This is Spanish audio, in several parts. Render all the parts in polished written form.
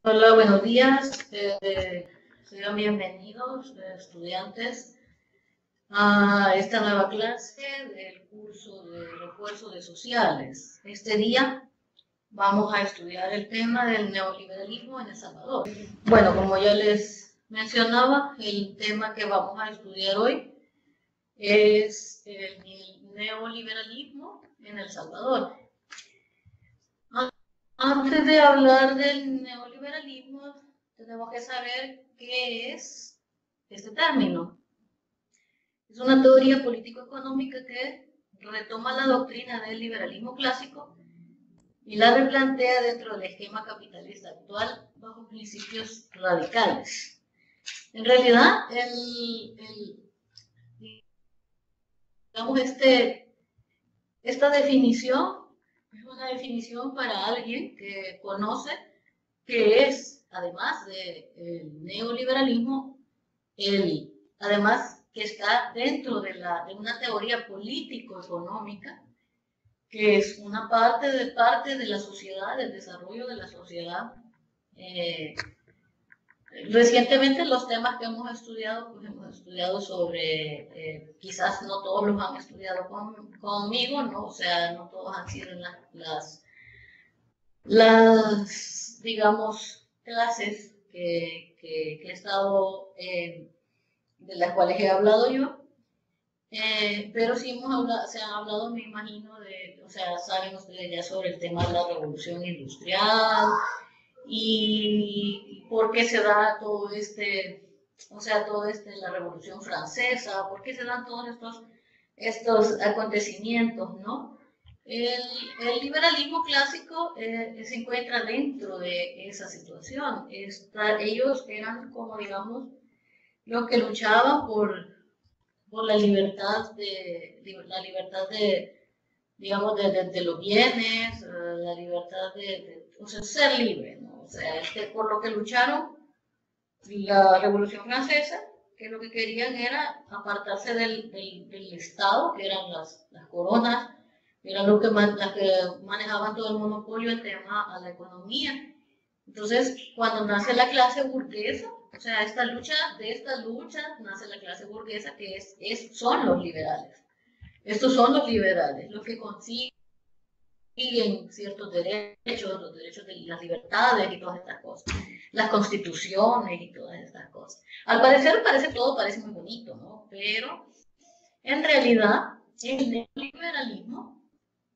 Hola, buenos días. Sean bienvenidos, estudiantes, a esta nueva clase del curso de refuerzo de sociales. Este día vamos a estudiar el tema del neoliberalismo en El Salvador. Bueno, como ya les mencionaba, el tema que vamos a estudiar hoy es el neoliberalismo en El Salvador. Antes de hablar del neoliberalismo, tenemos que saber qué es este término. Es una teoría político-económica que retoma la doctrina del liberalismo clásico y la replantea dentro del esquema capitalista actual bajo principios radicales. En realidad, digamos, esta definición es una definición para alguien que conoce que es, además del neoliberalismo, además que está dentro de una teoría político-económica, que es una parte de la sociedad, del desarrollo de la sociedad. Recientemente los temas que hemos estudiado, pues hemos estudiado sobre, quizás no todos los han estudiado conmigo, ¿no? O sea, no todos han sido digamos, clases que he estado, de las cuales he hablado yo, pero sí se han hablado, me imagino, o sea, saben ustedes ya sobre el tema de la revolución industrial y por qué se da todo o sea, la revolución francesa, por qué se dan todos estos acontecimientos, ¿no? El, el liberalismo clásico se encuentra dentro de esa situación. Ellos eran como, digamos, los que luchaban por la libertad digamos, de los bienes, la libertad o sea, ser libre, ¿no? O sea, por lo que lucharon la Revolución Francesa, que lo que querían era apartarse del Estado, que eran las coronas, que eran las que manejaban todo el monopolio en tema a la economía. Entonces, cuando nace la clase burguesa, o sea, de esta lucha nace la clase burguesa, que son los liberales. Estos son los liberales, los que consiguen ciertos derechos, los derechos de las libertades y todas estas cosas, las constituciones y todas estas cosas. Al parecer todo parece muy bonito, ¿no? Pero en realidad el neoliberalismo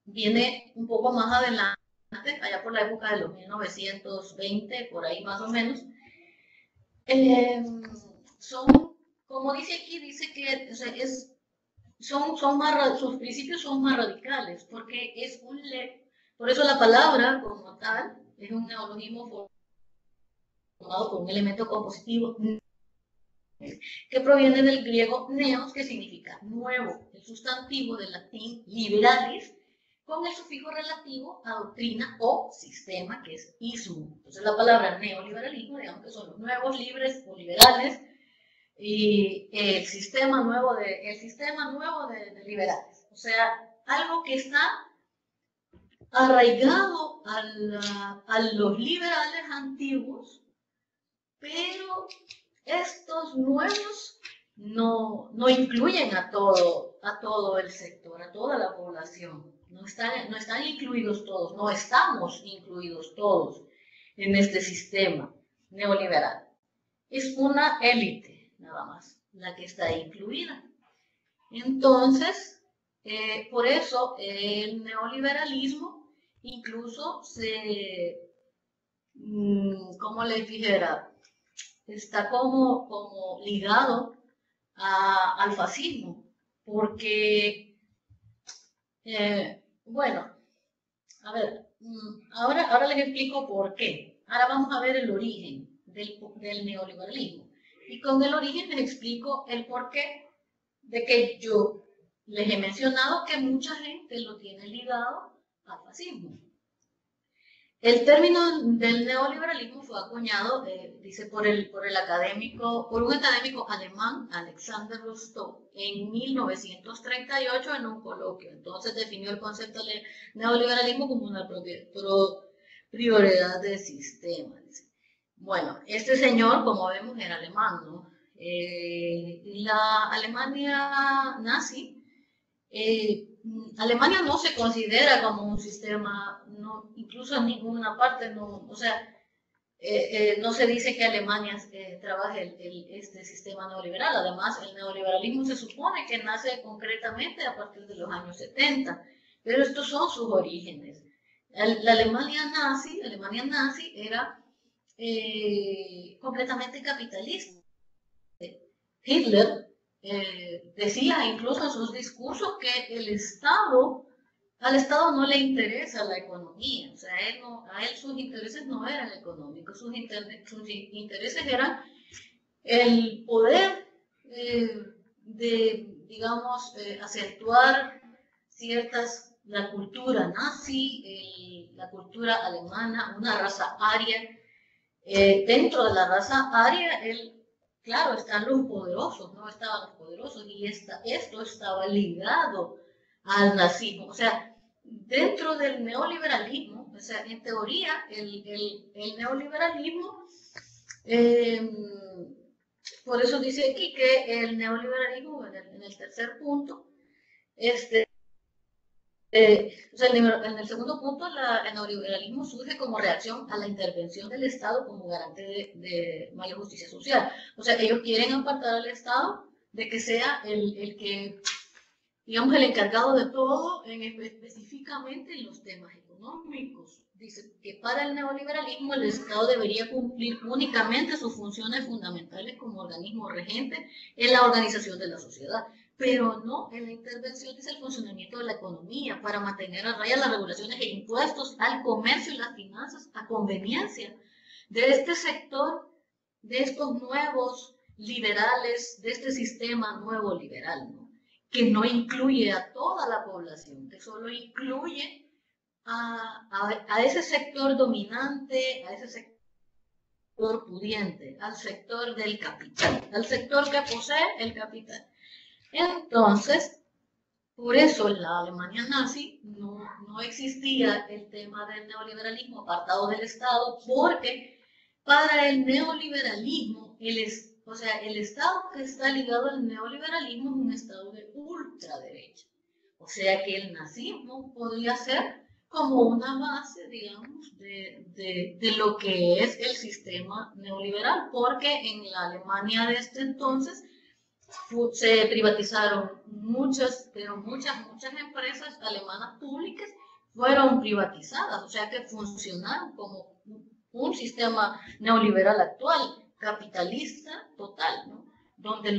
viene un poco más adelante, allá por la época de los 1920, por ahí más o menos. Eh, son, como dice aquí, dice que o sea, sus principios son más radicales, porque por eso la palabra como tal es un neologismo formado por un elemento compositivo que proviene del griego neos, que significa nuevo, el sustantivo del latín liberalis, con el sufijo relativo a doctrina o sistema, que es ismo. Entonces la palabra neoliberalismo, digamos que son los nuevos libres o liberales, y el sistema nuevo de liberales. O sea, algo que está arraigado a los liberales antiguos, pero estos nuevos no incluyen a todo el sector, a toda la población. No están incluidos todos, no estamos incluidos todos en este sistema neoliberal. Es una élite, nada más, la que está incluida. Entonces, por eso el neoliberalismo incluso como les dijera, está como ligado al fascismo, porque, bueno, a ver, ahora les explico por qué. Ahora vamos a ver el origen del neoliberalismo. Y con el origen les explico el porqué de que yo les he mencionado que mucha gente lo tiene ligado al fascismo. El término del neoliberalismo fue acuñado, dice, por un académico alemán, Alexander Rostow, en 1938 en un coloquio. Entonces definió el concepto de neoliberalismo como una prioridad de sistema. Dice. Bueno, este señor, como vemos, era alemán, ¿no? La Alemania nazi, Alemania no se considera como un sistema, no, incluso en ninguna parte, no, o sea, no se dice que Alemania trabaje este sistema neoliberal. Además, el neoliberalismo se supone que nace concretamente a partir de los años 70, pero estos son sus orígenes. La Alemania nazi era completamente capitalista. Hitler decía incluso en sus discursos que al Estado no le interesa la economía, o sea, a él sus intereses no eran económicos, sus intereses eran el poder digamos, acentuar la cultura nazi, la cultura alemana, una raza aria. Dentro de la raza aria, claro, están los poderosos, no estaban los poderosos, y esto estaba ligado al nazismo. O sea, dentro del neoliberalismo, o sea, en teoría, el neoliberalismo, eh, por eso dice aquí que el neoliberalismo, en el tercer punto, este, o sea, en el segundo punto, el neoliberalismo surge como reacción a la intervención del Estado como garante de mayor justicia social. O sea, ellos quieren apartar al Estado de que sea el que, digamos, el encargado de todo, específicamente en los temas económicos. Dice que para el neoliberalismo el Estado debería cumplir únicamente sus funciones fundamentales como organismo regente en la organización de la sociedad, pero no en la intervención del funcionamiento de la economía para mantener a raya las regulaciones e impuestos al comercio y las finanzas a conveniencia de este sector, de estos nuevos liberales, de este sistema nuevo liberal, ¿no? Que no incluye a toda la población, que solo incluye a ese sector dominante, a ese sector pudiente, al sector del capital, al sector que posee el capital. Entonces, por eso en la Alemania nazi no existía el tema del neoliberalismo apartado del Estado, porque para el neoliberalismo, o sea, el Estado que está ligado al neoliberalismo es un Estado de ultraderecha. O sea que el nazismo podría ser como una base, digamos, de lo que es el sistema neoliberal, porque en la Alemania de este entonces se privatizaron muchas empresas alemanas públicas fueron privatizadas, o sea que funcionaron como un sistema neoliberal actual, capitalista total, ¿no? Donde a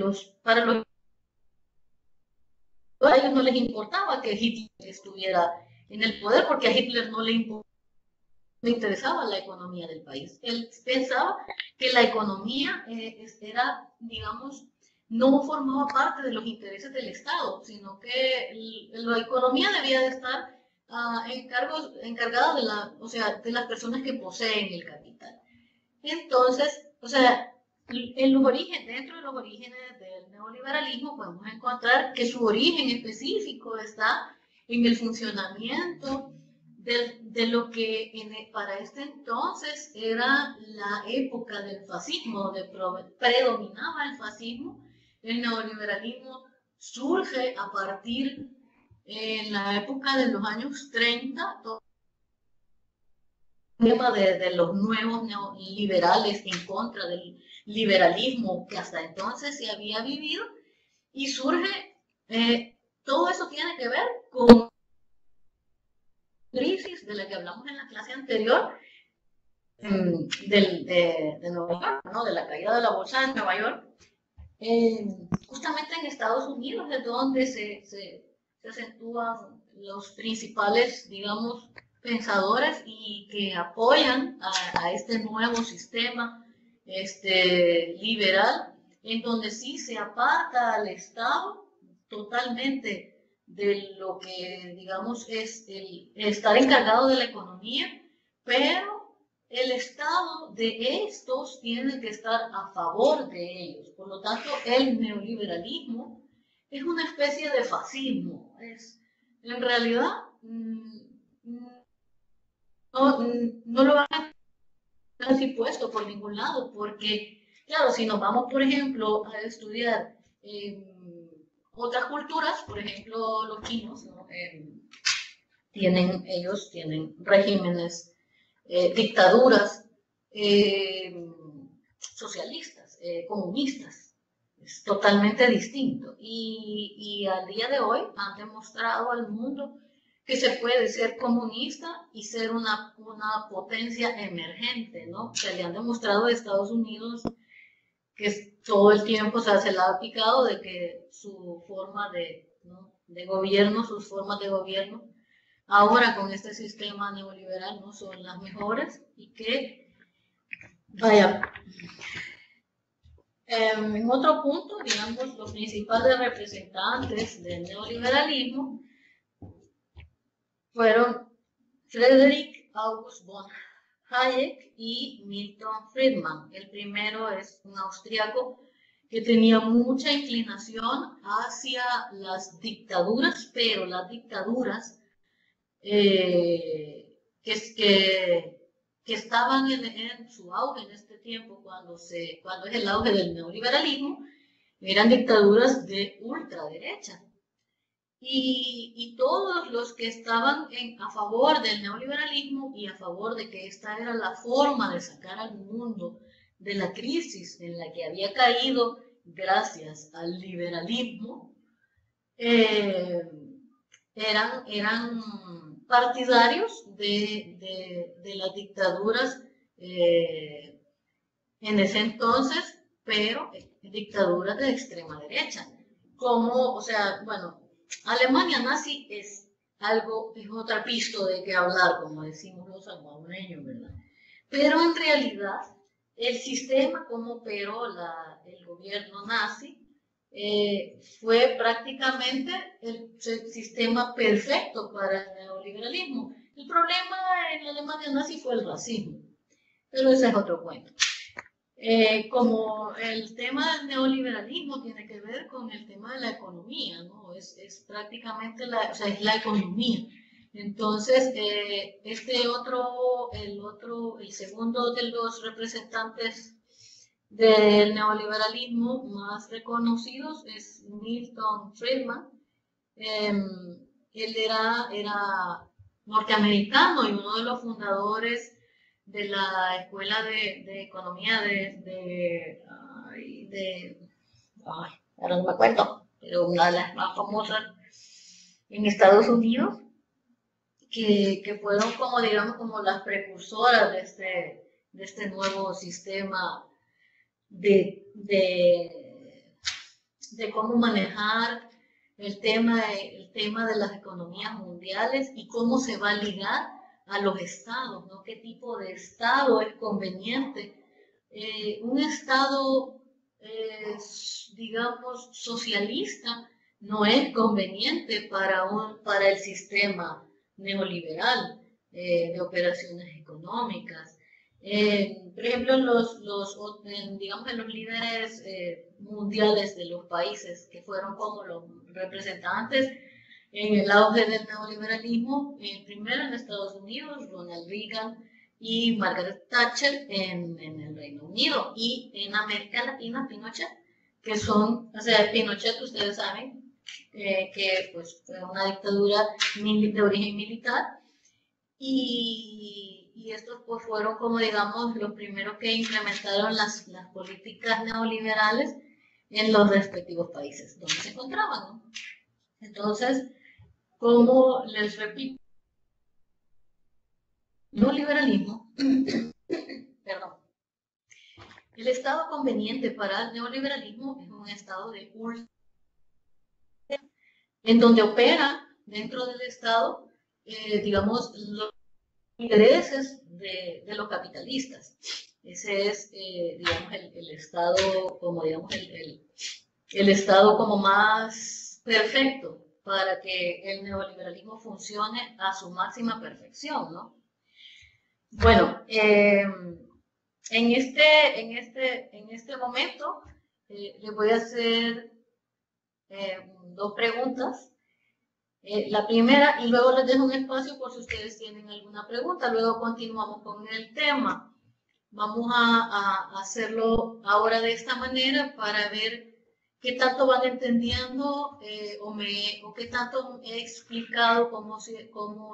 ellos no les importaba que Hitler estuviera en el poder, porque a Hitler no le interesaba la economía del país. Él pensaba que la economía era, digamos, no formaba parte de los intereses del Estado, sino que la economía debía de estar encargada o sea, de las personas que poseen el capital. Entonces, o sea, dentro de los orígenes del neoliberalismo podemos encontrar que su origen específico está en el funcionamiento de lo que para este entonces era la época del fascismo, donde predominaba el fascismo. El neoliberalismo surge a partir en la época de los años 30, tema de los nuevos neoliberales en contra del liberalismo que hasta entonces se había vivido, y surge, todo eso tiene que ver con la crisis de la que hablamos en la clase anterior, de Nueva York, ¿no? De la caída de la bolsa de Nueva York. Justamente en Estados Unidos es donde se acentúan los principales, digamos, pensadores y que apoyan a este nuevo sistema liberal, en donde sí se aparta al Estado totalmente de lo que, digamos, es el estar encargado de la economía, pero el Estado de estos tiene que estar a favor de ellos. Por lo tanto, el neoliberalismo es una especie de fascismo. En realidad, no lo van a casi puesto por ningún lado, porque, claro, si nos vamos, por ejemplo, a estudiar otras culturas, por ejemplo, los chinos, ¿no? Ellos tienen regímenes, dictaduras socialistas, comunistas. Es totalmente distinto. Y al día de hoy han demostrado al mundo que se puede ser comunista y ser una potencia emergente, ¿no? Se le han demostrado a Estados Unidos que todo el tiempo se la ha picado de que su forma ¿no? de gobierno, sus formas de gobierno, ahora con este sistema neoliberal no son las mejores y que, vaya, en otro punto, digamos, los principales representantes del neoliberalismo fueron Friedrich August von Hayek y Milton Friedman. El primero es un austriaco que tenía mucha inclinación hacia las dictaduras, pero las dictaduras que estaban en su auge en este tiempo, cuando es el auge del neoliberalismo, eran dictaduras de ultraderecha. Y todos los que estaban a favor del neoliberalismo y a favor de que esta era la forma de sacar al mundo de la crisis en la que había caído gracias al liberalismo, eran partidarios de las dictaduras en ese entonces, pero dictaduras de extrema derecha. Como, o sea, bueno, Alemania nazi es otra pista de que hablar, como decimos los salvadoreños, ¿verdad? Pero en realidad, el sistema como operó el gobierno nazi fue prácticamente el sistema perfecto para el neoliberalismo. El problema en la Alemania nazi fue el racismo, pero ese es otro cuento. Como el tema del neoliberalismo tiene que ver con el tema de la economía, ¿no? Es prácticamente es la economía. Entonces, el segundo de los representantes del neoliberalismo más reconocidos es Milton Friedman. Él era norteamericano y uno de los fundadores de la Escuela de Economía ahora no me acuerdo, pero una de las más famosas en Estados Unidos, que fueron como, digamos, como las precursoras de este nuevo sistema de cómo manejar el tema de las economías mundiales y cómo se va a ligar a los estados, ¿no? ¿Qué tipo de estado es conveniente? Un estado, digamos, socialista no es conveniente para el sistema neoliberal de operaciones económicas. Por ejemplo, digamos, en los líderes mundiales de los países que fueron como los representantes en el auge del neoliberalismo, primero en Estados Unidos, Ronald Reagan y Margaret Thatcher en el Reino Unido, y en América Latina, Pinochet, que son, o sea, Pinochet, ustedes saben, que pues, fue una dictadura de origen militar, y estos pues fueron como, digamos, los primeros que implementaron las políticas neoliberales en los respectivos países donde se encontraban, ¿no? Entonces, como les repito, neoliberalismo, perdón, el estado conveniente para el neoliberalismo es un estado de ultra, en donde opera dentro del estado, digamos, los intereses de los capitalistas. Ese es, digamos, el estado como, digamos, el estado como más perfecto para que el neoliberalismo funcione a su máxima perfección, ¿no? Bueno, en este momento les voy a hacer dos preguntas. La primera, y luego les dejo un espacio por si ustedes tienen alguna pregunta, luego continuamos con el tema. vamos a hacerlo ahora de esta manera para ver qué tanto van entendiendo o qué tanto he explicado, cómo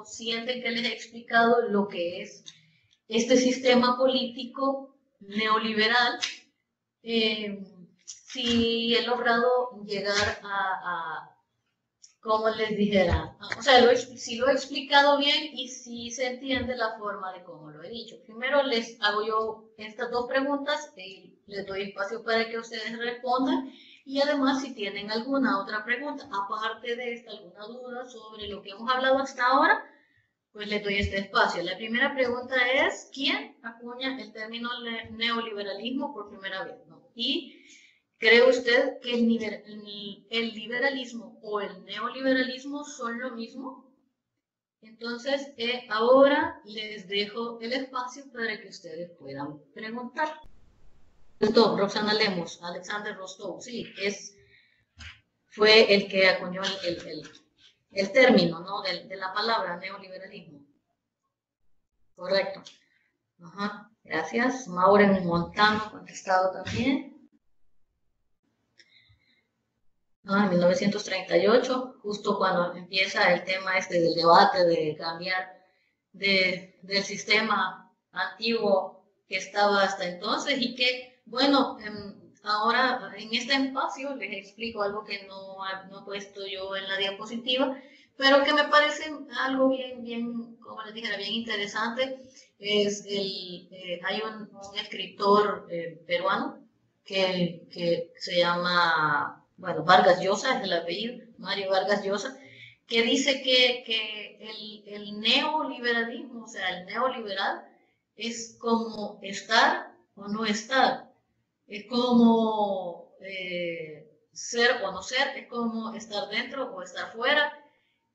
sienten que les he explicado lo que es este sistema político neoliberal, si he logrado llegar como les dijera, o sea, si lo he explicado bien y si se entiende la forma de cómo lo he dicho. Primero les hago yo estas dos preguntas y les doy espacio para que ustedes respondan y además si tienen alguna otra pregunta, aparte de esta, alguna duda sobre lo que hemos hablado hasta ahora, pues les doy este espacio. La primera pregunta es, ¿quién acuña el término neoliberalismo por primera vez? ¿No? Y ¿cree usted que el liberalismo o el neoliberalismo son lo mismo? Entonces, ahora les dejo el espacio para que ustedes puedan preguntar. Rostov, Roxana Lemos, Alexander Rostov, sí, fue el que acuñó el término, ¿no? De la palabra neoliberalismo. Correcto. Ajá, gracias. Maureen Montano, contestado también. En 1938, justo cuando empieza el tema del debate de cambiar del sistema antiguo que estaba hasta entonces y que, bueno, ahora en este espacio les explico algo que no he puesto yo en la diapositiva, pero que me parece algo bien, como les dije, bien interesante. Hay un escritor peruano que se llama, bueno, Vargas Llosa es el apellido, Mario Vargas Llosa, que dice que el neoliberalismo, o sea, el neoliberal, es como estar o no estar, es como ser o no ser, es como estar dentro o estar fuera,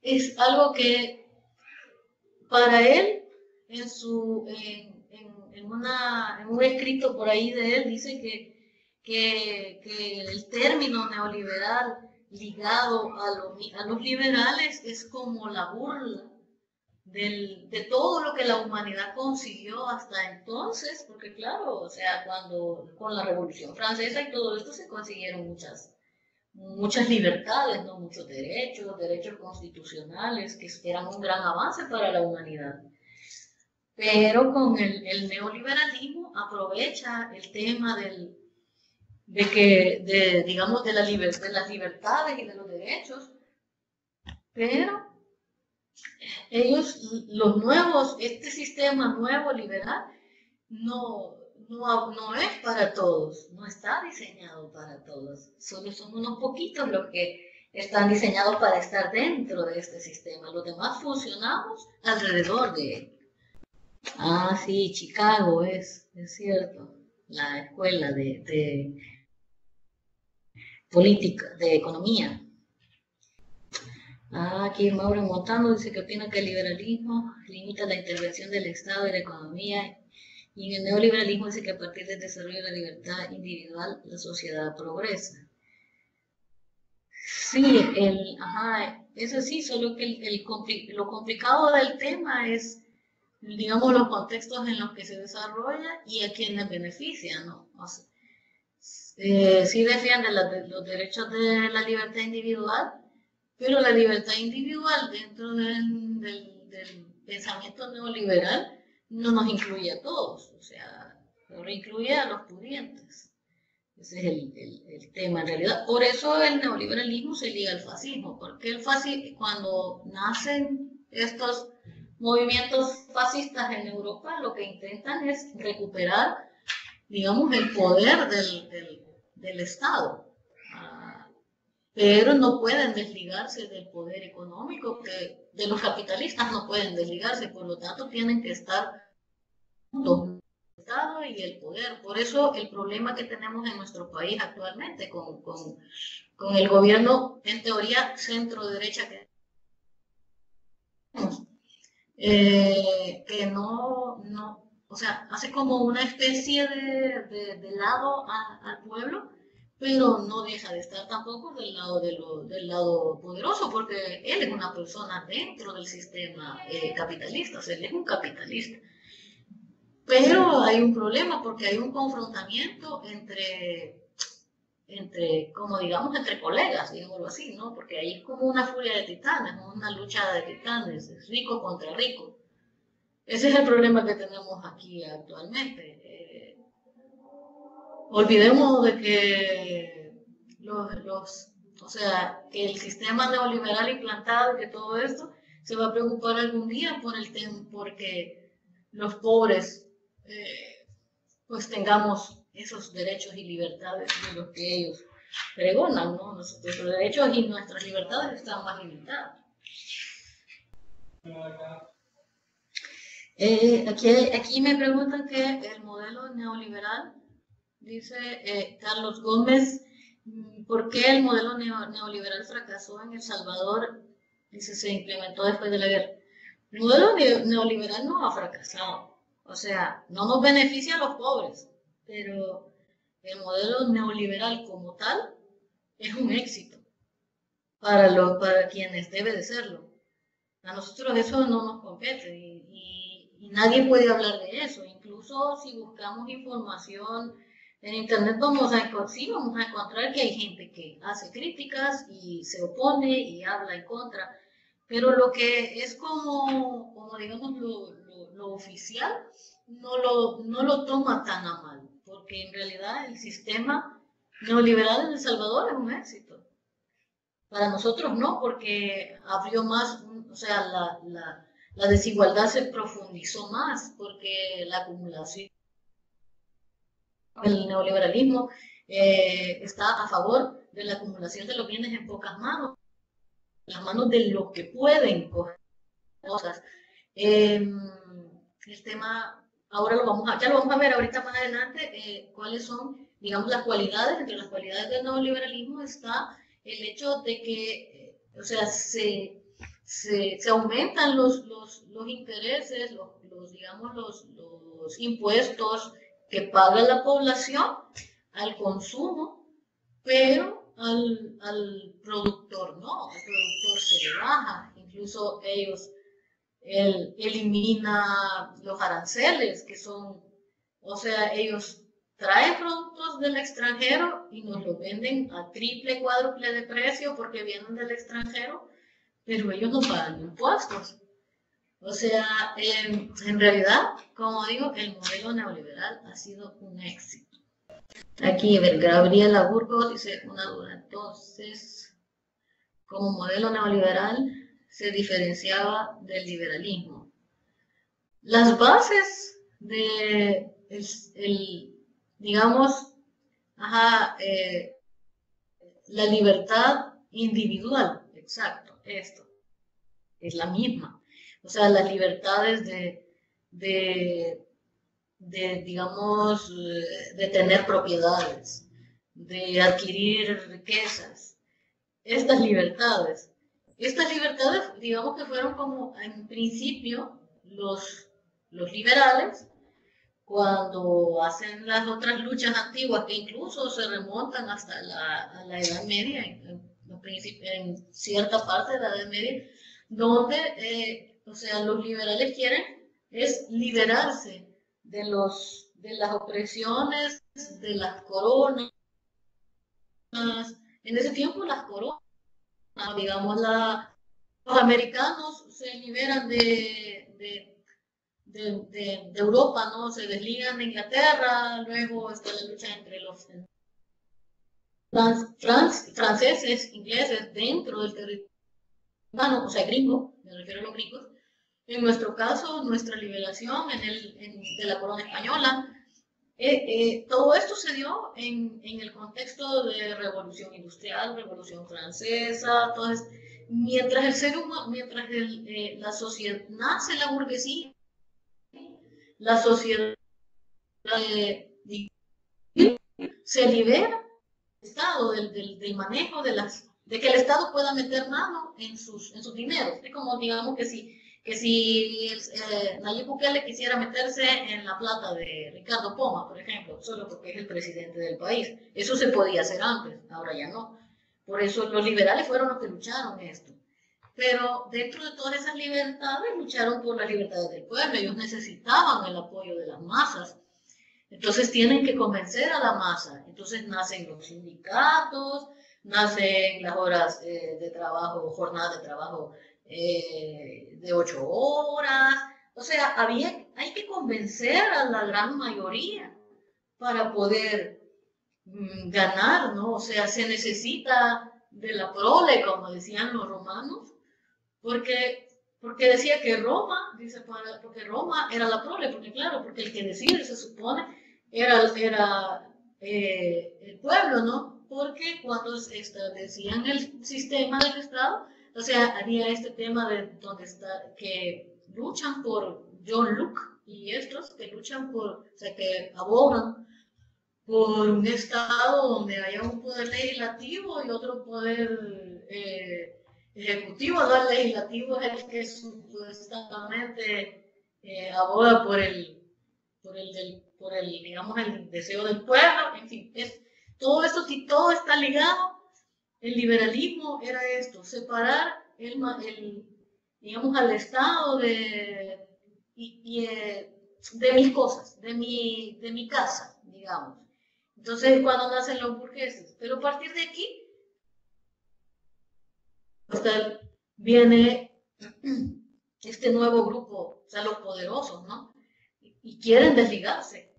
es algo que para él, en un escrito por ahí de él, dice que el término neoliberal ligado a los liberales es como la burla de todo lo que la humanidad consiguió hasta entonces, porque claro, o sea, con la Revolución Francesa y todo esto se consiguieron muchas libertades, ¿no? Muchos derechos constitucionales, que eran un gran avance para la humanidad. Pero con el neoliberalismo aprovecha el tema digamos, de las libertades y de los derechos, pero ellos, este sistema nuevo liberal, no es para todos, no está diseñado para todos, solo son unos poquitos los que están diseñados para estar dentro de este sistema, los demás funcionamos alrededor de él. Ah, sí, Chicago es cierto, la escuela de política, de economía. Aquí Mauro Montano dice que opina que el liberalismo limita la intervención del Estado y la economía, y en el neoliberalismo dice que a partir del desarrollo de la libertad individual la sociedad progresa. Sí, eso sí, solo que lo complicado del tema es, digamos, los contextos en los que se desarrolla y a quienes benefician, ¿no? O sea, sí defiende los derechos de la libertad individual, pero la libertad individual dentro del pensamiento neoliberal no nos incluye a todos, o sea, solo incluye a los pudientes. Ese es el tema en realidad. Por eso el neoliberalismo se liga al fascismo, porque cuando nacen estos movimientos fascistas en Europa, lo que intentan es recuperar, digamos, el poder del Estado. Pero no pueden desligarse del poder económico, que de los capitalistas no pueden desligarse, por lo tanto tienen que estar juntos, el Estado y el poder. Por eso el problema que tenemos en nuestro país actualmente con el gobierno, en teoría, centro-derecha que tenemos, que o sea, hace como una especie de lado al pueblo, pero no deja de estar tampoco del lado del lado poderoso, porque él es una persona dentro del sistema capitalista, o sea, él es un capitalista. Pero hay un problema porque hay un confrontamiento como digamos, entre colegas, digámoslo así, ¿no? Porque ahí es como una furia de titanes, ¿no? Una lucha de titanes, es rico contra rico. Ese es el problema que tenemos aquí actualmente. Olvidemos de que o sea, que el sistema neoliberal implantado y que todo esto se va a preocupar algún día por el tema, porque los pobres pues tengamos esos derechos y libertades de los que ellos pregonan, ¿no? Nuestros derechos y nuestras libertades están más limitadas. Aquí me preguntan que el modelo neoliberal, dice Carlos Gómez, ¿por qué el modelo neoliberal fracasó en El Salvador? Dice, se implementó después de la guerra. El modelo neoliberal no ha fracasado, o sea, no nos beneficia a los pobres, pero el modelo neoliberal como tal es un éxito para quienes debe de serlo. A nosotros eso no nos compete y nadie puede hablar de eso. Incluso si buscamos información en internet sí vamos a encontrar que hay gente que hace críticas y se opone y habla en contra. Pero lo que es como digamos, lo oficial no lo toma tan a mal, porque en realidad el sistema neoliberal en El Salvador es un éxito. Para nosotros no, porque abrió más, o sea, la desigualdad se profundizó más, porque la acumulación, el neoliberalismo está a favor de la acumulación de los bienes en pocas manos, las manos de los que pueden coger cosas. El tema, ya lo vamos a ver ahorita más adelante, cuáles son, digamos, las cualidades. Entre las cualidades del neoliberalismo está el hecho de que, o sea, se aumentan los intereses, digamos, los impuestos que paga la población al consumo, pero al productor no, al productor se le baja, incluso él elimina los aranceles, que son, o sea, ellos traen productos del extranjero y nos los venden a triple, cuádruple de precio porque vienen del extranjero, pero ellos no pagan impuestos. O sea, en realidad, como digo, el modelo neoliberal ha sido un éxito. Aquí, a ver, Gabriela Burgos dice una duda. Entonces, como modelo neoliberal se diferenciaba del liberalismo. Las bases de, digamos, la libertad individual, exacto, esto, es la misma. O sea, las libertades digamos, de tener propiedades, de adquirir riquezas, estas libertades. Estas libertades, digamos que fueron como en principio los liberales, cuando hacen las otras luchas antiguas que incluso se remontan hasta la Edad Media, en cierta parte de la Edad Media, donde, o sea, los liberales quieren es liberarse de las opresiones, de las coronas. En ese tiempo las coronas, digamos, los americanos se liberan de Europa, ¿no? Se desligan de Inglaterra, luego está la lucha entre los franceses, ingleses, dentro del territorio, o sea, gringo, me refiero a los gringos. En nuestro caso, nuestra liberación de la corona española, todo esto se dio en el contexto de revolución industrial, revolución francesa, entonces, mientras el ser humano, la sociedad, nace la burguesía, la sociedad se libera del Estado, del manejo de que el Estado pueda meter mano en sus dineros. Es como, digamos, que si Nayib Bukele quisiera meterse en la plata de Ricardo Poma, por ejemplo, solo porque es el presidente del país. Eso se podía hacer antes, ahora ya no. Por eso los liberales fueron los que lucharon esto. Pero dentro de todas esas libertades lucharon por las libertades del pueblo. Ellos necesitaban el apoyo de las masas. Entonces tienen que convencer a la masa. Entonces nacen los sindicatos, nacen las horas de trabajo, jornadas de trabajo de 8 horas. O sea, hay que convencer a la gran mayoría para poder ganar, ¿no? O sea, se necesita de la prole, como decían los romanos, porque, porque decía que Roma, porque Roma era la prole, porque claro, porque el que decide se supone era el pueblo, ¿no? Porque cuando se establecían el sistema del Estado, o sea, había este tema de donde está, que luchan por John Locke y estos que luchan por, o sea, que abogan por un Estado donde haya un poder legislativo y otro poder ejecutivo, ¿no? El legislativo es el que supuestamente aboga por el, digamos, el deseo del pueblo, en fin, todo esto, todo está ligado. El liberalismo era esto, separar digamos, al Estado de mis cosas, de mi casa, digamos. Entonces, cuando nacen los burgueses. Pero a partir de aquí, viene este nuevo grupo, o sea, los poderosos, ¿no? Y quieren desligarse.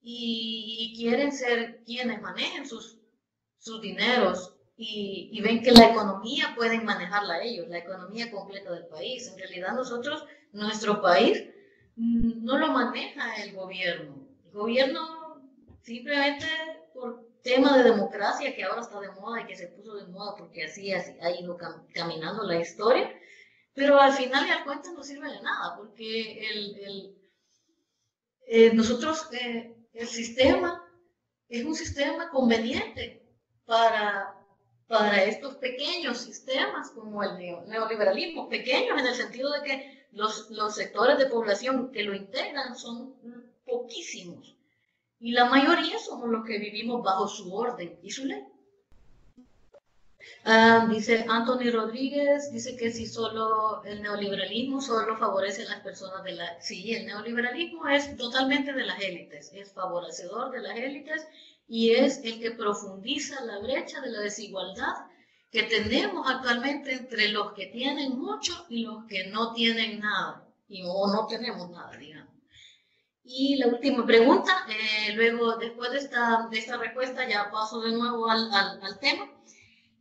Y quieren ser quienes manejen sus dineros y ven que la economía pueden manejarla ellos, la economía completa del país. En realidad nosotros, nuestro país, no lo maneja el gobierno. El gobierno simplemente por tema de democracia que ahora está de moda y que se puso de moda porque así ha ido caminando la historia, pero al final y al cuento no sirve de nada porque nosotros, el sistema es un sistema conveniente para, para estos pequeños sistemas como el neoliberalismo, pequeños en el sentido de que los sectores de población que lo integran son poquísimos y la mayoría somos los que vivimos bajo su orden y su ley. Dice Anthony Rodríguez, dice que si solo el neoliberalismo solo favorece a las personas de la... Sí, el neoliberalismo es totalmente de las élites, es favorecedor de las élites y es el que profundiza la brecha de la desigualdad que tenemos actualmente entre los que tienen mucho y los que no tienen nada, o no tenemos nada, digamos. Y la última pregunta, luego después de esta respuesta ya paso de nuevo al tema.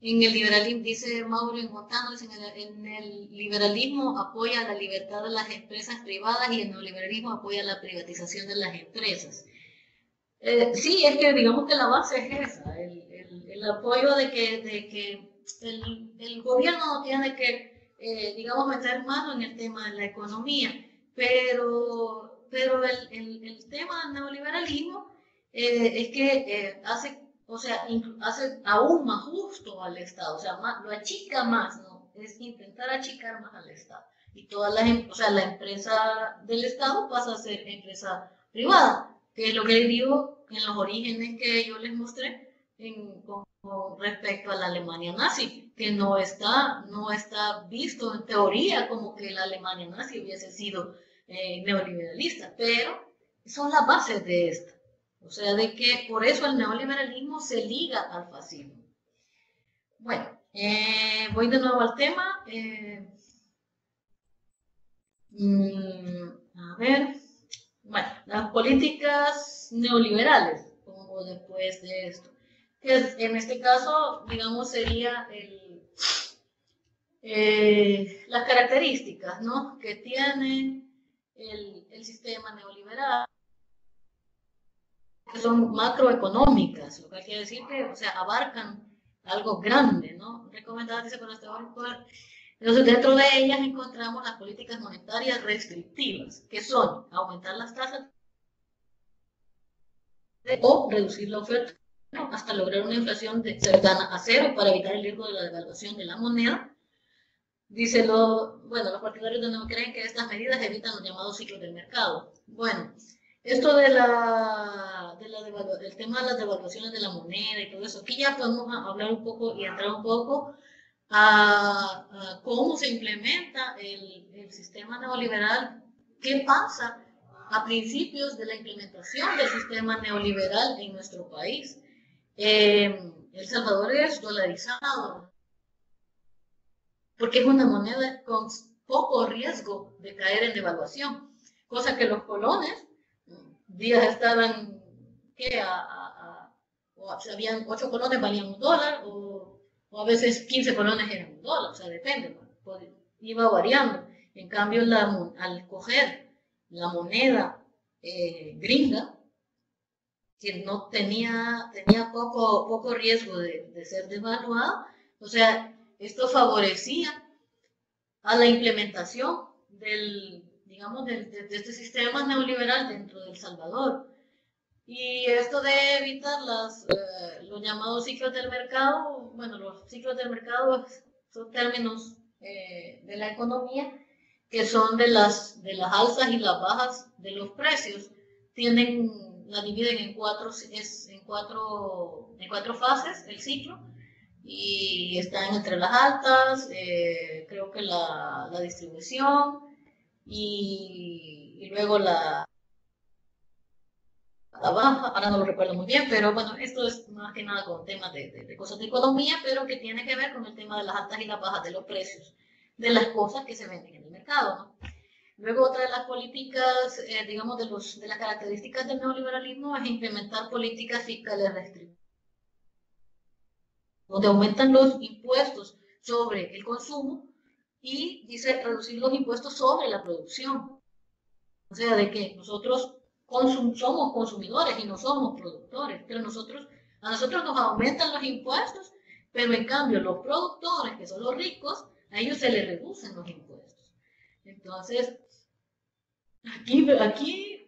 En el liberalismo, dice Mauro Montano, en el liberalismo apoya la libertad de las empresas privadas y el neoliberalismo apoya la privatización de las empresas. Sí, es que digamos que la base es esa, el apoyo de que el gobierno no tiene que, digamos, meter mano en el tema de la economía, pero el tema del neoliberalismo es que o sea, hace aún más justo al Estado, o sea, lo achica más, ¿no? Es intentar achicar más al Estado. Y o sea, la empresa del Estado pasa a ser empresa privada, que es lo que digo en los orígenes que yo les mostré con respecto a la Alemania nazi, que no está visto en teoría como que la Alemania nazi hubiese sido neoliberalista, pero son las bases de esto. O sea, de que por eso el neoliberalismo se liga al fascismo. Bueno, voy de nuevo al tema. A ver. Bueno, las políticas neoliberales, como después de esto. Que en este caso, digamos, sería las características, ¿no?, que tiene el sistema neoliberal, que son macroeconómicas, lo que quiere decir que, o sea, abarcan algo grande, ¿no? Recomendadas, dice, con este entonces, dentro de ellas encontramos las políticas monetarias restrictivas, que son aumentar las tasas o reducir la oferta hasta lograr una inflación cercana a cero para evitar el riesgo de la devaluación de la moneda. Dice bueno, los partidarios de no creen que estas medidas evitan los llamados ciclos del mercado. Bueno, esto del tema de las devaluaciones de la moneda y todo eso, aquí ya podemos hablar un poco y entrar un poco a cómo se implementa el sistema neoliberal, qué pasa a principios de la implementación del sistema neoliberal en nuestro país. El Salvador es dolarizado, porque es una moneda con poco riesgo de caer en devaluación, cosa que los colones días estaban, ¿qué? O habían 8 colones valían $1, o a veces 15 colones eran $1, o sea, depende, iba variando. En cambio, al coger la moneda gringa, que no tenía poco riesgo de ser devaluada, o sea, esto favorecía a la implementación digamos, de este sistema neoliberal dentro de El Salvador. Y esto de evitar los llamados ciclos del mercado, bueno, los ciclos del mercado son términos de la economía que son de las alzas y las bajas de los precios. La dividen en cuatro fases el ciclo, y están entre las altas, creo que la distribución y luego la baja, ahora no lo recuerdo muy bien, pero bueno, esto es más que nada con temas de cosas de economía, pero que tiene que ver con el tema de las altas y las bajas de los precios de las cosas que se venden en el mercado, ¿no? Luego, otra de las políticas, digamos, de las características del neoliberalismo es implementar políticas fiscales restrictivas, donde aumentan los impuestos sobre el consumo y dice reducir los impuestos sobre la producción. O sea, de que nosotros somos consumidores y no somos productores, pero a nosotros nos aumentan los impuestos, pero en cambio los productores, que son los ricos, a ellos se les reducen los impuestos. Entonces, aquí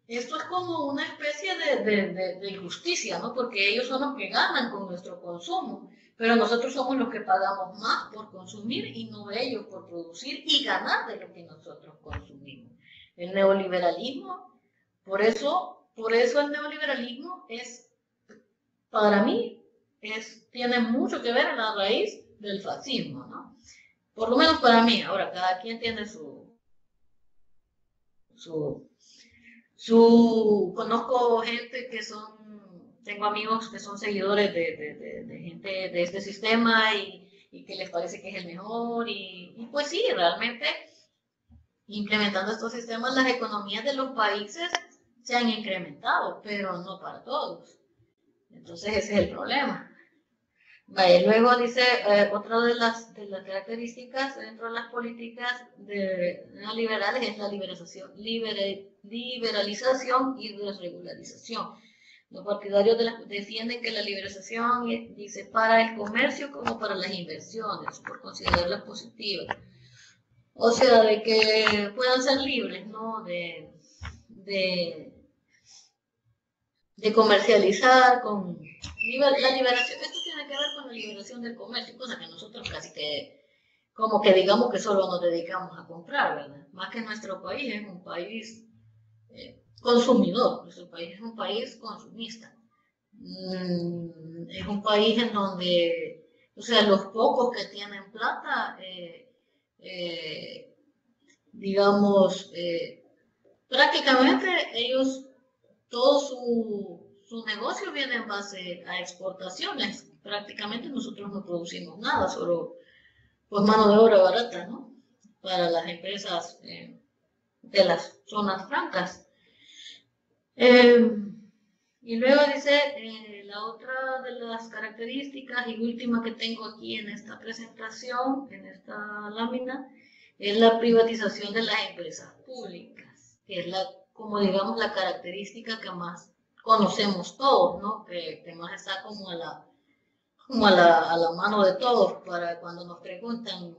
esto es como una especie de injusticia, ¿no? Porque ellos son los que ganan con nuestro consumo, pero nosotros somos los que pagamos más por consumir y no ellos por producir y ganar de lo que nosotros consumimos. El neoliberalismo, por eso el neoliberalismo para mí, tiene mucho que ver en la raíz del fascismo, ¿no? Por lo menos para mí. Ahora, cada quien tiene su conozco gente tengo amigos que son seguidores de gente de este sistema y que les parece que es el mejor y pues sí, realmente implementando estos sistemas las economías de los países se han incrementado, pero no para todos. Entonces ese es el problema. Vaya, luego dice, otra de las características dentro de las políticas neoliberales es la liberalización y desregularización. Los partidarios defienden que la liberalización dice para el comercio como para las inversiones, por considerarlas positivas. O sea, de que puedan ser libres, ¿no? De, de comercializar con la liberación. Esto tiene que ver con la liberación del comercio, cosa que nosotros casi que, como que digamos que solo nos dedicamos a comprar, ¿verdad? Más que nuestro país es un país consumidor, nuestro país es un país consumista. Es un país en donde, o sea, los pocos que tienen plata, digamos, prácticamente ellos, todo su negocio viene en base a exportaciones. Prácticamente nosotros no producimos nada, solo pues mano de obra barata, ¿no? Para las empresas de las zonas francas. Y luego dice, la otra de las características y última que tengo aquí en esta presentación, en esta lámina, es la privatización de las empresas públicas, que es como digamos, la característica que más conocemos todos, ¿no? Que más está como a la mano de todos para cuando nos preguntan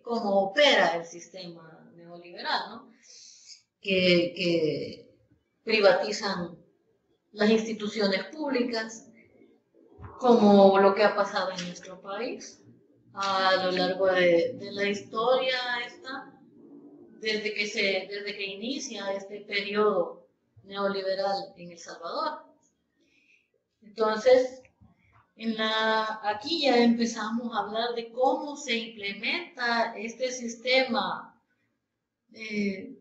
cómo opera el sistema neoliberal, ¿no? Que privatizan las instituciones públicas, como lo que ha pasado en nuestro país a lo largo de la historia desde que inicia este periodo neoliberal en El Salvador. Entonces, Aquí ya empezamos a hablar de cómo se implementa este sistema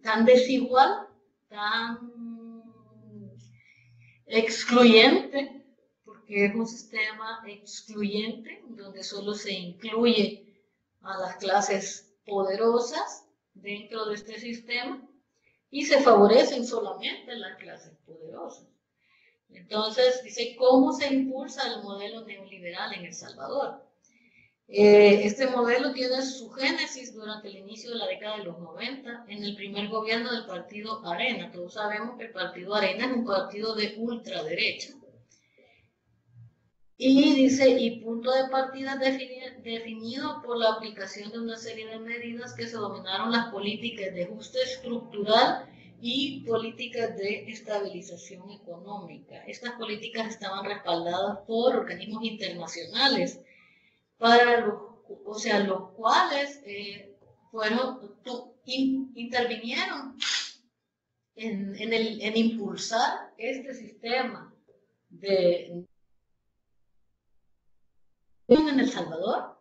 tan desigual, tan excluyente, porque es un sistema excluyente donde solo se incluye a las clases poderosas dentro de este sistema y se favorecen solamente las clases poderosas. Entonces, dice, ¿cómo se impulsa el modelo neoliberal en El Salvador? Este modelo tiene su génesis durante el inicio de la década de los 90, en el primer gobierno del partido Arena. Todos sabemos que el partido Arena es un partido de ultraderecha. Y dice, y punto de partida definido por la aplicación de una serie de medidas que se dominaron las políticas de ajuste estructural y políticas de estabilización económica. Estas políticas estaban respaldadas por organismos internacionales, para los cuales intervinieron en impulsar este sistema en El Salvador,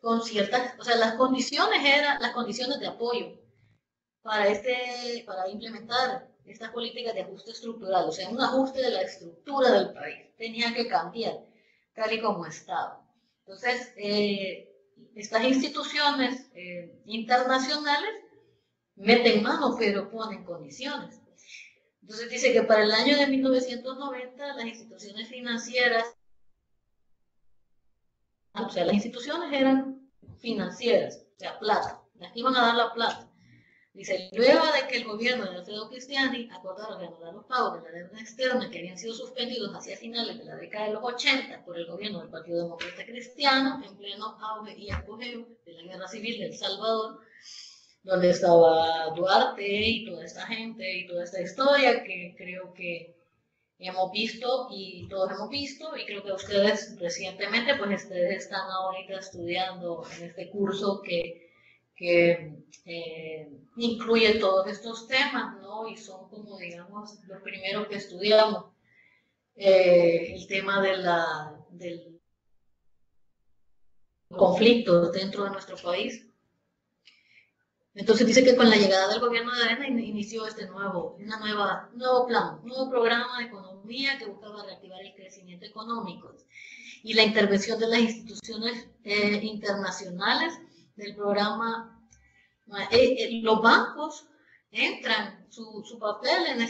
con ciertas, las condiciones eran las condiciones de apoyo para implementar estas políticas de ajuste estructural, o sea, un ajuste de la estructura del país, tenía que cambiar tal y como estaba. Entonces, estas instituciones internacionales meten mano, pero ponen condiciones. Entonces dice que para el año de 1990 las instituciones financieras, o sea, las instituciones eran financieras, o sea, plata, las que iban a dar la plata. Dice, luego de que el gobierno de Alfredo Cristiani acordara reanudar los pagos de la deuda externa que habían sido suspendidos hacia finales de la década de los 80 por el gobierno del Partido Demócrata Cristiano, en pleno auge y apogeo de la guerra civil de El Salvador, donde estaba Duarte y toda esta gente y toda esta historia que creo que hemos visto y todos hemos visto, y creo que ustedes recientemente, pues ustedes están ahorita estudiando en este curso que incluye todos estos temas, ¿no? Y son como, digamos, los primeros que estudiamos, el tema del conflicto dentro de nuestro país. Entonces dice que con la llegada del gobierno de Arena inició un nuevo plan, un nuevo programa de economía que buscaba reactivar el crecimiento económico y la intervención de las instituciones internacionales del programa. Los bancos entran, su papel en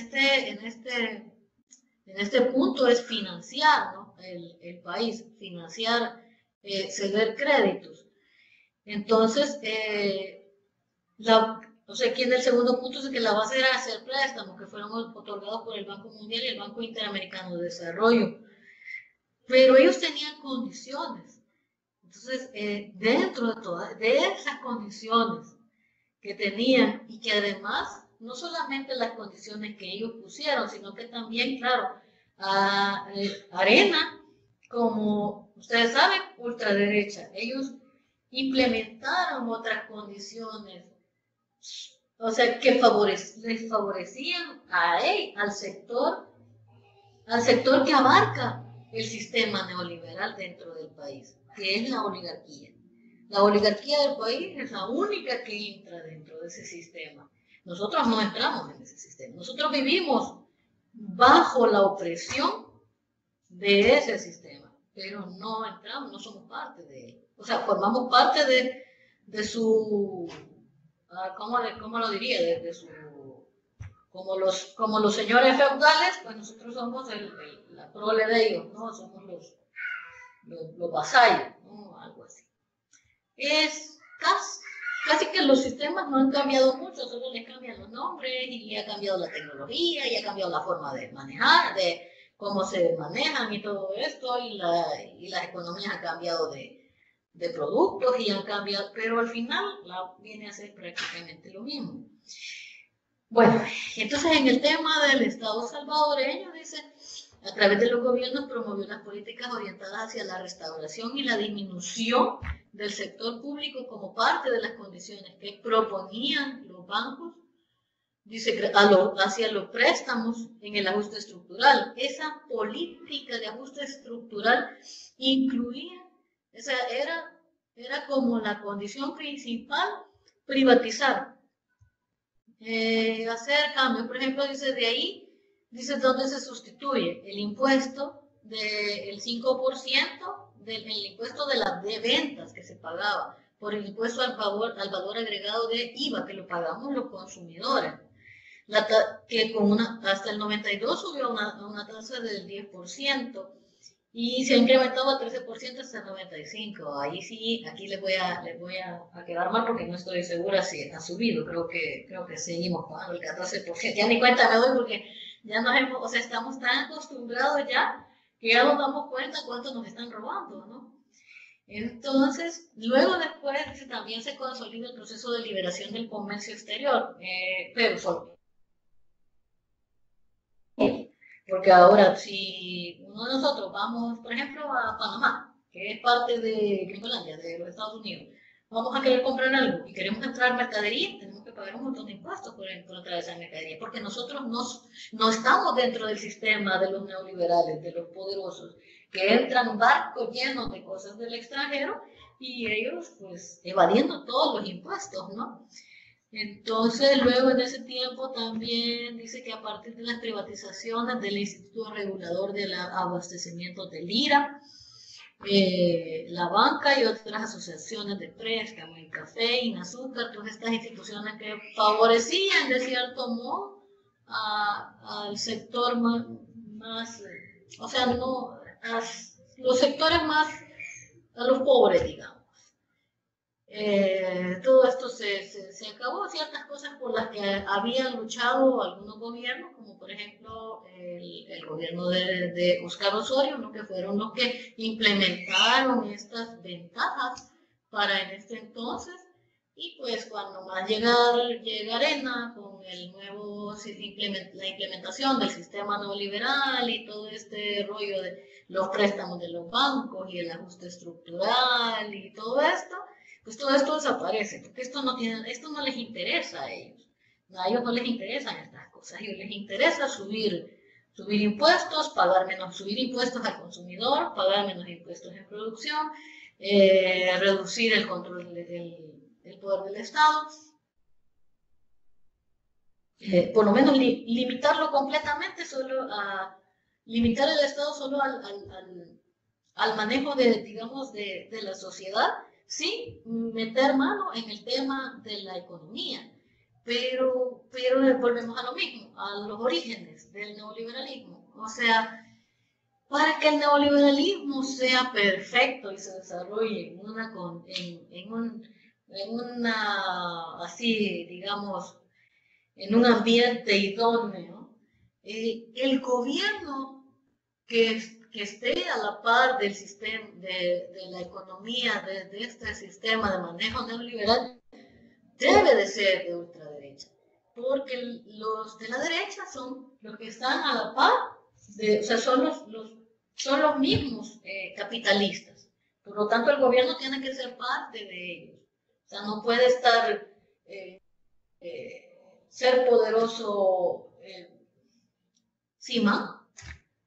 este punto es financiar, ¿no? el país, financiar, ceder créditos. Entonces, aquí en el segundo punto es que la base era hacer préstamos que fueron otorgados por el Banco Mundial y el Banco Interamericano de Desarrollo. Pero ellos tenían condiciones. Entonces, dentro de esas condiciones que tenían, y que además, no solamente las condiciones que ellos pusieron, sino que también, claro, Arena, como ustedes saben, ultraderecha, ellos implementaron otras condiciones, o sea, que les favorecían al sector que abarca el sistema neoliberal dentro del país, que es la oligarquía. La oligarquía del país es la única que entra dentro de ese sistema. Nosotros no entramos en ese sistema. Nosotros vivimos bajo la opresión de ese sistema, pero no entramos, no somos parte de él. O sea, formamos parte de su, ¿cómo lo diría? De su, como los señores feudales, pues nosotros somos la prole de ellos, ¿no? Somos los vasallos, ¿no? Algo así. Es casi que los sistemas no han cambiado mucho, solo les cambian los nombres y ha cambiado la tecnología y ha cambiado la forma de manejar, de cómo se manejan y todo esto, y las economías han cambiado de productos y han cambiado, pero al final viene a ser prácticamente lo mismo. Bueno, entonces en el tema del Estado salvadoreño, dice, a través de los gobiernos promovió las políticas orientadas hacia la restauración y la disminución del sector público como parte de las condiciones que proponían los bancos dice, hacia los préstamos en el ajuste estructural. Esa política de ajuste estructural incluía, o sea, era como la condición principal privatizar, hacer cambios. Por ejemplo, dice de ahí, dice dónde se sustituye el impuesto del 5% del impuesto de ventas que se pagaba por el impuesto al valor agregado de IVA que lo pagamos los consumidores. Que hasta el 92 subió a una tasa del 10% y se ha incrementado al 13% hasta el 95%. Ahí sí, aquí les voy a quedar mal porque no estoy segura si ha subido. Creo que seguimos pagando el 14%. Ya ni cuenta me doy porque ya o sea, estamos tan acostumbrados ya que ya nos damos cuenta cuánto nos están robando, ¿no? Entonces, luego después también se consolida el proceso de liberación del comercio exterior, pero solo. Porque ahora, si uno de nosotros vamos, por ejemplo, a Panamá, que es parte de Gringolandia, de los Estados Unidos, vamos a querer comprar algo y queremos entrar mercadería, tenemos que pagar un montón de impuestos por entrar a esa mercadería, porque nosotros no estamos dentro del sistema de los neoliberales, de los poderosos, que entran barcos llenos de cosas del extranjero y ellos, pues, evadiendo todos los impuestos, ¿no? Entonces, luego en ese tiempo también dice que a partir de las privatizaciones del Instituto Regulador del Abastecimiento del IRA, la banca y otras asociaciones de préstamo en café y en azúcar, todas estas instituciones que favorecían de cierto modo al sector más o sea, no, los sectores más, a los pobres, digamos. Todo esto se acabó, ciertas cosas por las que habían luchado algunos gobiernos, como por ejemplo el gobierno de Óscar Osorio, ¿no? Que fueron los que implementaron estas ventajas para en este entonces, y pues cuando más llega Arena con el nuevo, la implementación del sistema neoliberal y todo este rollo de los préstamos de los bancos y el ajuste estructural y todo esto, pues todo esto desaparece, porque esto no les interesa a ellos. A ellos no les interesan estas cosas, a ellos les interesa subir impuestos, subir impuestos al consumidor, pagar menos impuestos en producción, reducir el control del poder del Estado, por lo menos limitarlo completamente, limitar el Estado solo al manejo digamos, de la sociedad, sí, meter mano en el tema de la economía, pero volvemos a lo mismo, a los orígenes del neoliberalismo. O sea, para que el neoliberalismo sea perfecto y se desarrolle en una así, digamos, en un ambiente idóneo, el gobierno que esté a la par del sistema, de la economía, de este sistema de manejo neoliberal, debe de ser de ultraderecha, porque los de la derecha son los que están a la par, o sea, son los mismos capitalistas. Por lo tanto, el gobierno tiene que ser parte de ellos. O sea, no puede ser poderoso Sima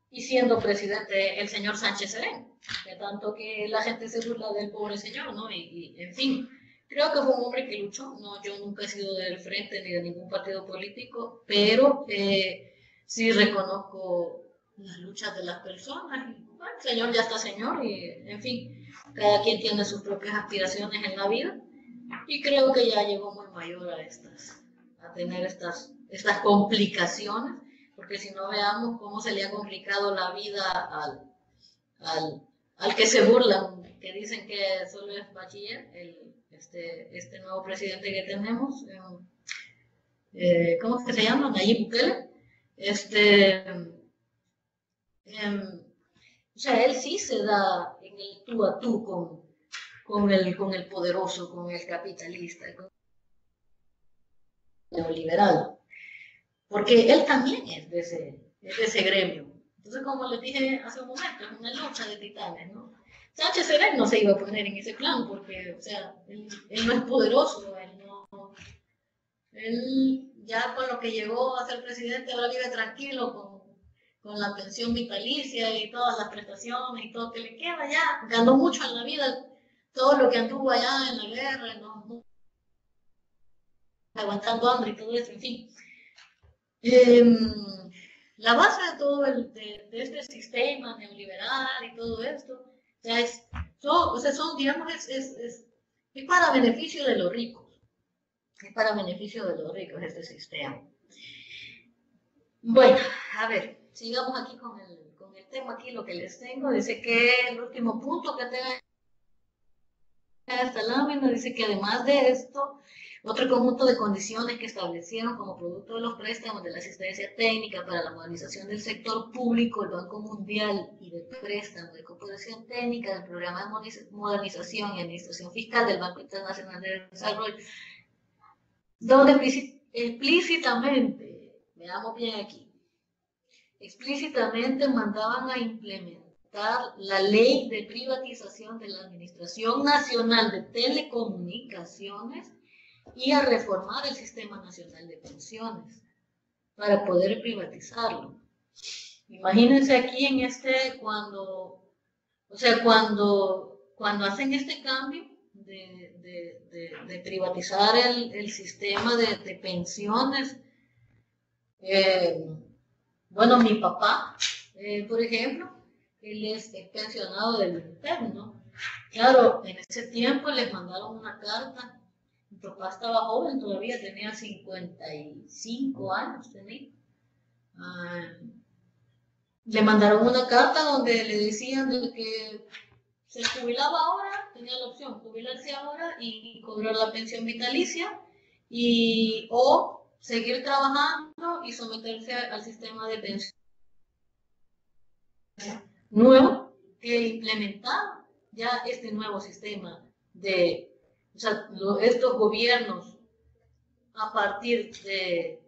y siendo presidente el señor Sánchez Serén, de tanto que la gente se burla del pobre señor, ¿no? Y en fin, creo que fue un hombre que luchó, ¿no? Yo nunca he sido del frente ni de ningún partido político, pero sí reconozco las luchas de las personas. Y, bueno, el señor ya está señor y, en fin, cada quien tiene sus propias aspiraciones en la vida y creo que ya llegó muy mayor a tener estas complicaciones, porque si no veamos cómo se le ha complicado la vida al que se burlan, que dicen que solo es bachiller, este nuevo presidente que tenemos, ¿cómo es que se llama? Nayib Bukele. O sea, él sí se da en el tú a tú con el poderoso, con el capitalista, con el neoliberal, porque él también es de ese gremio. Entonces, como les dije hace un momento, es una lucha de titanes, ¿no? Sánchez Serén no se iba a poner en ese plan porque, o sea, él no es poderoso, él ya con lo que llegó a ser presidente, ahora vive tranquilo con la pensión vitalicia y todas las prestaciones y todo que le queda ya. Ganó mucho en la vida, todo lo que anduvo allá en la guerra, ¿no? Aguantando hambre y todo eso, en fin. La base de todo de este sistema neoliberal y todo esto, o sea, son, digamos, es para beneficio de los ricos. Es para beneficio de los ricos este sistema. Bueno, a ver, sigamos aquí con el tema, aquí lo que les tengo. Dice que el último punto que tenga esta lámina, dice que además de esto, otro conjunto de condiciones que establecieron como producto de los préstamos de la asistencia técnica para la modernización del sector público, el Banco Mundial y de préstamo de cooperación técnica del programa de modernización y administración fiscal del Banco Internacional de Desarrollo, donde explícitamente, veamos bien aquí, explícitamente mandaban a implementar la ley de privatización de la Administración Nacional de Telecomunicaciones y a reformar el Sistema Nacional de Pensiones para poder privatizarlo. Imagínense aquí en cuando hacen este cambio de privatizar el sistema de pensiones. Bueno, mi papá, por ejemplo, él es pensionado del INPEC, ¿no? Claro, en ese tiempo les mandaron una carta. Mi papá estaba joven, todavía tenía 55 años, tenía. Le mandaron una carta donde le decían que se jubilaba ahora, tenía la opción jubilarse ahora y cobrar la pensión vitalicia, o seguir trabajando y someterse al sistema de pensión nuevo que implementaba ya este nuevo sistema o sea, estos gobiernos a partir de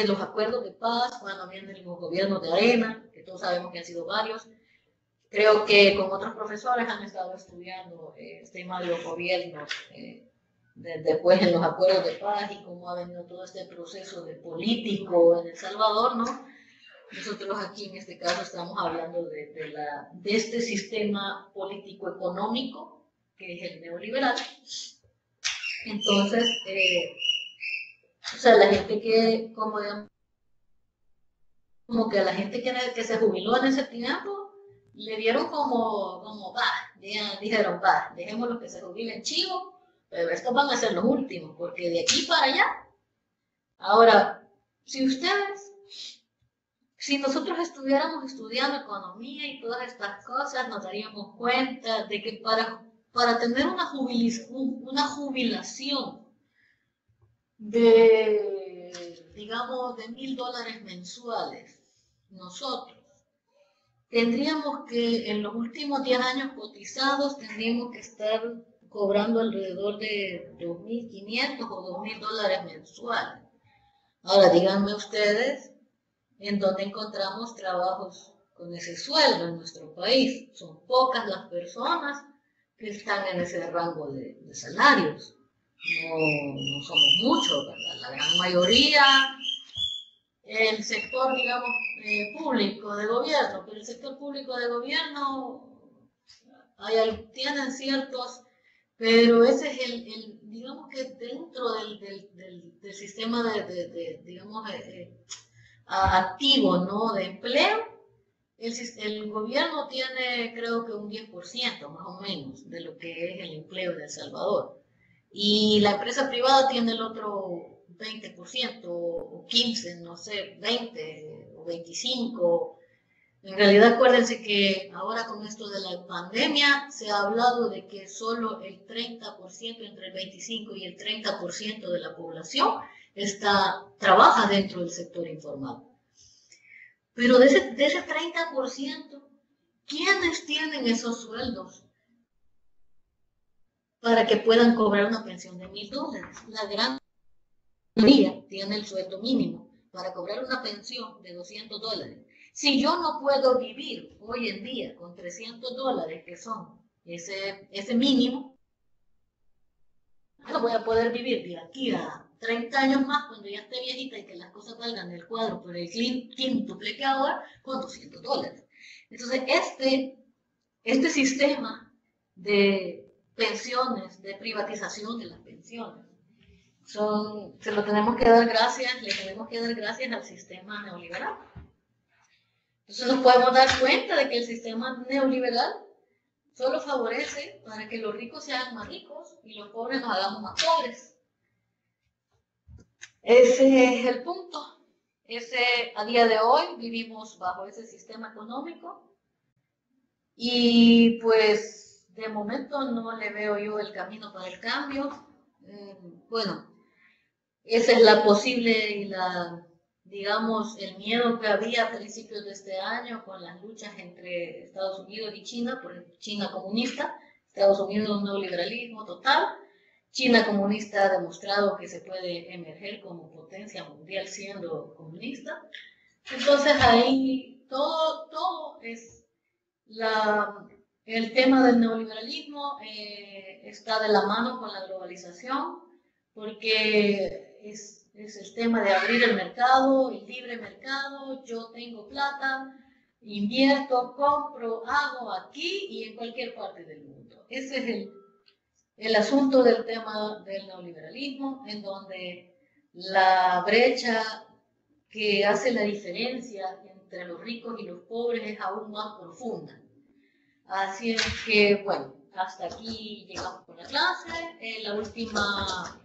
los acuerdos de paz, cuando vienen los gobiernos de arena, que todos sabemos que han sido varios. Creo que con otros profesores han estado estudiando el tema de los gobiernos después en los acuerdos de paz y cómo ha venido todo este proceso de político en El Salvador, ¿no? Nosotros aquí en este caso estamos hablando de este sistema político-económico que es el neoliberal. Entonces, o sea, la gente que, como que a la gente que se jubiló en ese tiempo, le dieron como dijeron, dejémoslo que se jubilen chivo, pero estos van a ser los últimos, porque de aquí para allá. Ahora, si nosotros estuviéramos estudiando economía y todas estas cosas, nos daríamos cuenta de que para tener una jubilación digamos, de $1000 mensuales, nosotros tendríamos que, en los últimos 10 años cotizados, tendríamos que estar cobrando alrededor de $2500 o $2000 mensuales. Ahora, díganme ustedes, ¿en dónde encontramos trabajos con ese sueldo en nuestro país? Son pocas las personas que están en ese rango de salarios. No somos muchos, ¿verdad? La gran mayoría, el sector, digamos, público de gobierno, pero el sector público de gobierno tienen ciertos, pero ese es digamos que dentro del sistema digamos, activo, ¿no? De empleo, el gobierno tiene creo que un 10% más o menos de lo que es el empleo de El Salvador. Y la empresa privada tiene el otro 20% o 15%, no sé, 20 o 25%. En realidad acuérdense que ahora con esto de la pandemia se ha hablado de que solo el 30%, entre el 25 y el 30% de la población trabaja dentro del sector informal. Pero de ese 30%, ¿quiénes tienen esos sueldos para que puedan cobrar una pensión de $1000? La gran mayoría tiene el sueldo mínimo para cobrar una pensión de $200. Si yo no puedo vivir hoy en día con $300, que son ese mínimo, no voy a poder vivir de aquí a 30 años más, cuando ya esté viejita y que las cosas valgan del cuadro por el quíntuple que ahora, con $200. Entonces, este sistema de pensiones, de privatización de las pensiones, se lo tenemos que dar gracias, le tenemos que dar gracias al sistema neoliberal. Entonces nos podemos dar cuenta de que el sistema neoliberal solo favorece para que los ricos se hagan más ricos y los pobres nos hagamos más pobres. Ese es el punto. A día de hoy vivimos bajo ese sistema económico y pues de momento no le veo yo el camino para el cambio. Bueno, esa es la posible y digamos, el miedo que había a principios de este año con las luchas entre Estados Unidos y China, por China comunista, Estados Unidos un neoliberalismo total. China comunista ha demostrado que se puede emerger como potencia mundial siendo comunista. Entonces ahí todo es el tema del neoliberalismo está de la mano con la globalización, porque es el tema de abrir el mercado, el libre mercado. Yo tengo plata, invierto, compro, hago aquí y en cualquier parte del mundo. Ese es el asunto del tema del neoliberalismo, en donde la brecha que hace la diferencia entre los ricos y los pobres es aún más profunda. Así es que, bueno, hasta aquí llegamos con la clase. La última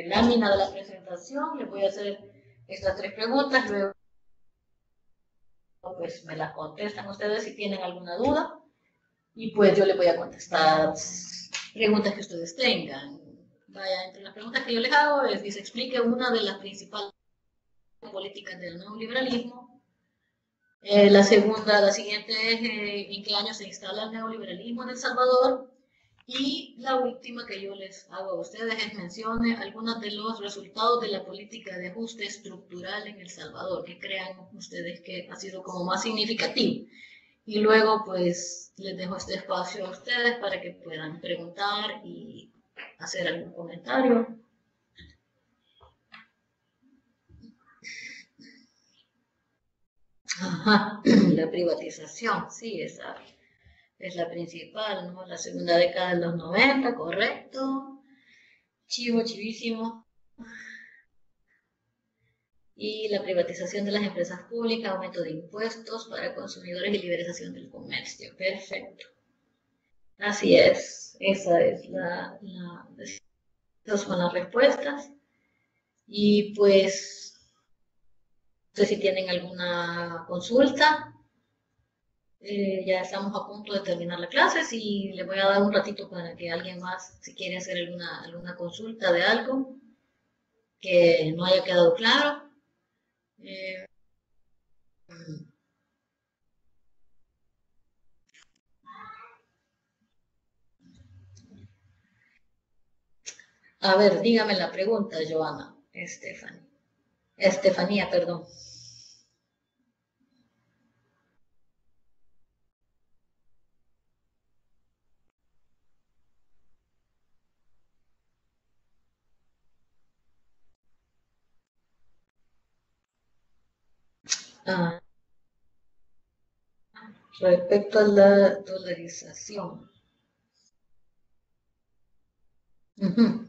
lámina de la presentación, les voy a hacer estas 3 preguntas, luego pues me las contestan ustedes si tienen alguna duda y pues yo les voy a contestar preguntas que ustedes tengan. Vaya, entre las preguntas que yo les hago dice, explique una de las principales políticas del neoliberalismo. La siguiente es en qué año se instala el neoliberalismo en El Salvador. Y la última que yo les hago a ustedes es mencione algunos de los resultados de la política de ajuste estructural en El Salvador, que crean ustedes que ha sido como más significativo. Y luego pues les dejo este espacio a ustedes para que puedan preguntar y hacer algún comentario. Ajá, la privatización, sí, esa es la principal, ¿no? La segunda década de los 90, correcto. Chivísimo. Y la privatización de las empresas públicas, aumento de impuestos para consumidores y liberalización del comercio. Perfecto. Así es, esas son las respuestas. Y pues, no sé si tienen alguna consulta. Ya estamos a punto de terminar la clase, y le voy a dar un ratito para que alguien más, si quiere hacer alguna consulta de algo que no haya quedado claro. A ver, dígame la pregunta, Joana. Estefanía, perdón. Ah, respecto a la dolarización. Ujú.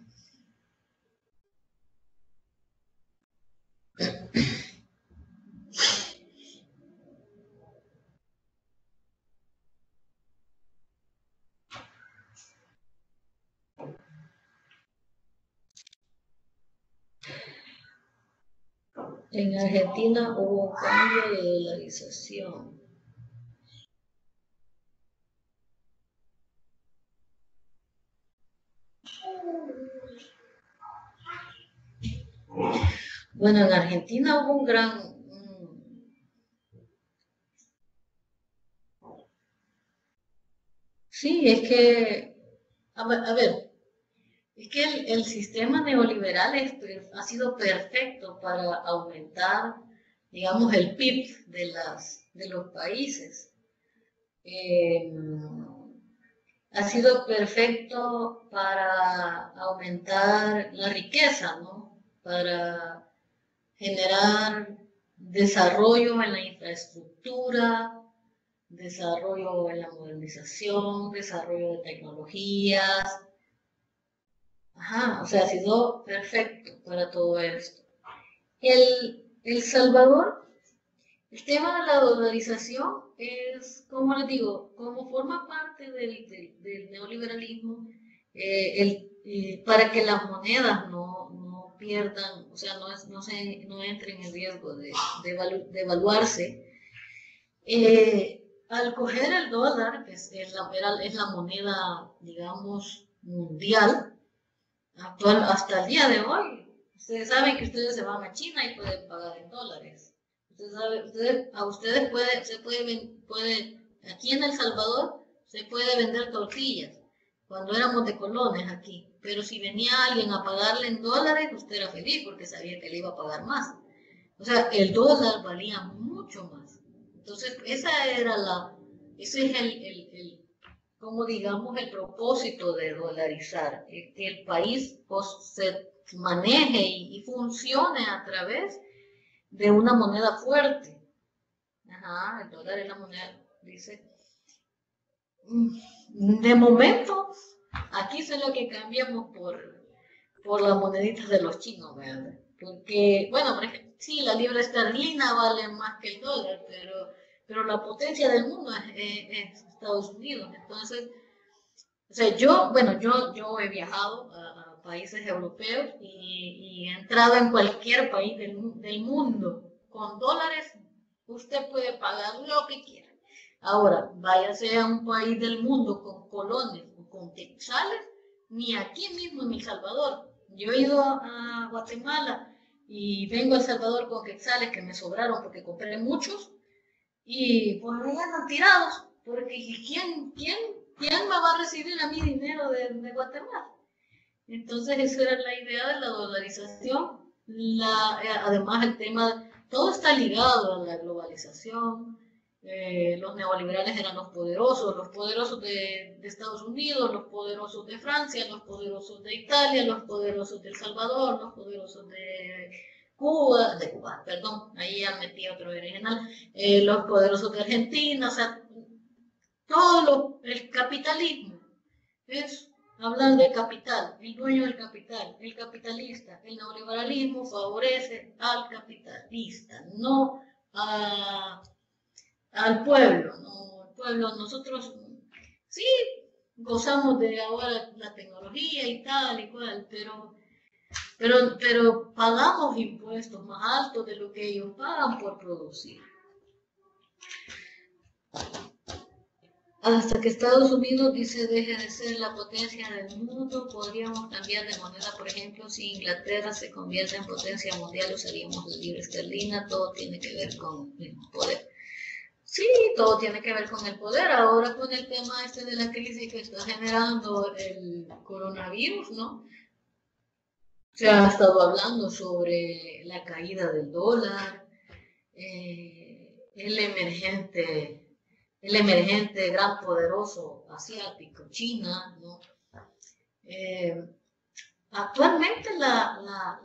En Argentina hubo un cambio de dolarización. Bueno, en Argentina hubo un gran... Sí, es que, a ver, es que el sistema neoliberal ha sido perfecto para aumentar, digamos, el PIB de los países. Ha sido perfecto para aumentar la riqueza, ¿no? para generar desarrollo en la infraestructura, desarrollo en la modernización, desarrollo de tecnologías. Ajá, o sea, ha sido perfecto para todo esto. El Salvador, el tema de la dolarización es, como les digo, como forma parte del neoliberalismo, para que las monedas no pierdan, o sea, no entren en riesgo de devaluarse. Al coger el dólar, que es la moneda, digamos, mundial, actual hasta el día de hoy, ustedes saben que ustedes se van a China y pueden pagar en dólares. Aquí en El Salvador se puede vender tortillas, cuando éramos de colones aquí. Pero si venía alguien a pagarle en dólares, usted era feliz porque sabía que le iba a pagar más. O sea, el dólar valía mucho más. Entonces, ese es como digamos, el propósito de dolarizar, que el país pues, se maneje y funcione a través de una moneda fuerte. Ajá, el dólar es la moneda, dice. De momento, aquí es lo que cambiamos por las moneditas de los chinos, ¿verdad? Porque, bueno, por ejemplo, sí, la libra esterlina vale más que el dólar, pero la potencia del mundo es Estados Unidos. Entonces, o sea, yo he viajado a países europeos y he entrado en cualquier país del mundo. Con dólares, usted puede pagar lo que quiera. Ahora, váyase a un país del mundo con colones o con quetzales, ni aquí mismo en El Salvador. Yo he ido a Guatemala y vengo a El Salvador con quetzales que me sobraron porque compré muchos y pues ahí andan tirados, porque ¿quién me va a recibir a mí dinero de Guatemala? Entonces esa era la idea de la dolarización. Además el tema, todo está ligado a la globalización. Los neoliberales eran los poderosos de Estados Unidos, los poderosos de Francia, los poderosos de Italia, los poderosos de El Salvador, los poderosos de Cuba, perdón, ahí ya metí otro original, los poderosos de Argentina, o sea, el capitalismo es hablar de capital, el dueño del capital, el capitalista, el neoliberalismo favorece al capitalista, no al pueblo, no, el pueblo, nosotros sí gozamos de ahora la tecnología y tal y cual, pero pagamos impuestos más altos de lo que ellos pagan por producir. Hasta que Estados Unidos dice deje de ser la potencia del mundo, podríamos cambiar de moneda. Por ejemplo, si Inglaterra se convierte en potencia mundial, usaríamos la libra esterlina. Todo tiene que ver con el poder. Sí, todo tiene que ver con el poder. Ahora con el tema de la crisis que está generando el coronavirus, ¿no? Se ha estado hablando sobre la caída del dólar, el emergente gran poderoso asiático, China, ¿no? Actualmente la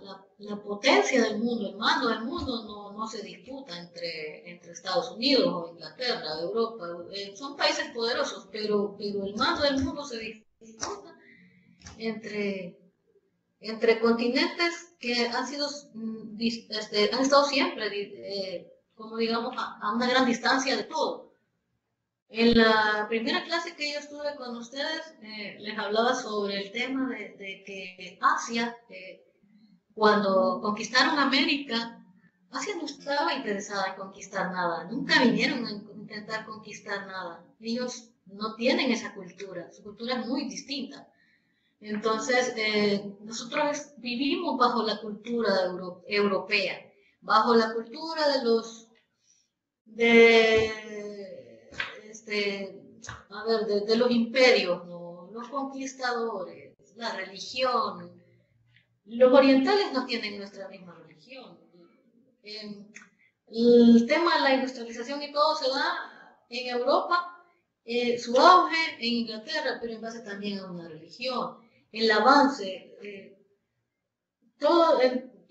potencia del mundo, el mando del mundo no se disputa entre Estados Unidos o Inglaterra, Europa, son países poderosos, pero el mando del mundo se disputa entre continentes que han estado siempre, como digamos, a una gran distancia de todo. En la primera clase que yo estuve con ustedes, les hablaba sobre el tema de que Asia, cuando conquistaron América, Asia no estaba interesada en conquistar nada, nunca vinieron a intentar conquistar nada. Ellos no tienen esa cultura, su cultura es muy distinta. Entonces, nosotros vivimos bajo la cultura europea, bajo la cultura de los imperios, ¿no? Los conquistadores, la religión. Los orientales no tienen nuestra misma religión. El tema de la industrialización y todo se da en Europa, su auge en Inglaterra, pero en base también a una religión. El avance,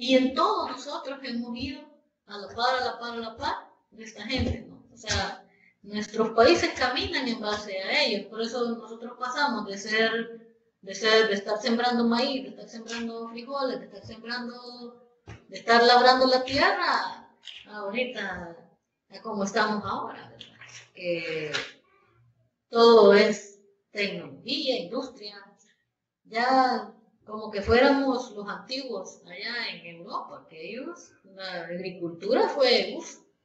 Y en todos nosotros hemos ido a la par, a la par, a la par de esta gente, ¿no? O sea, nuestros países caminan en base a ellos, por eso nosotros pasamos de estar sembrando maíz, de estar sembrando frijoles, de estar labrando la tierra, ahorita a como estamos ahora, ¿verdad? Que todo es tecnología, industria, ya como que fuéramos los antiguos allá en Europa, que ellos, la agricultura fue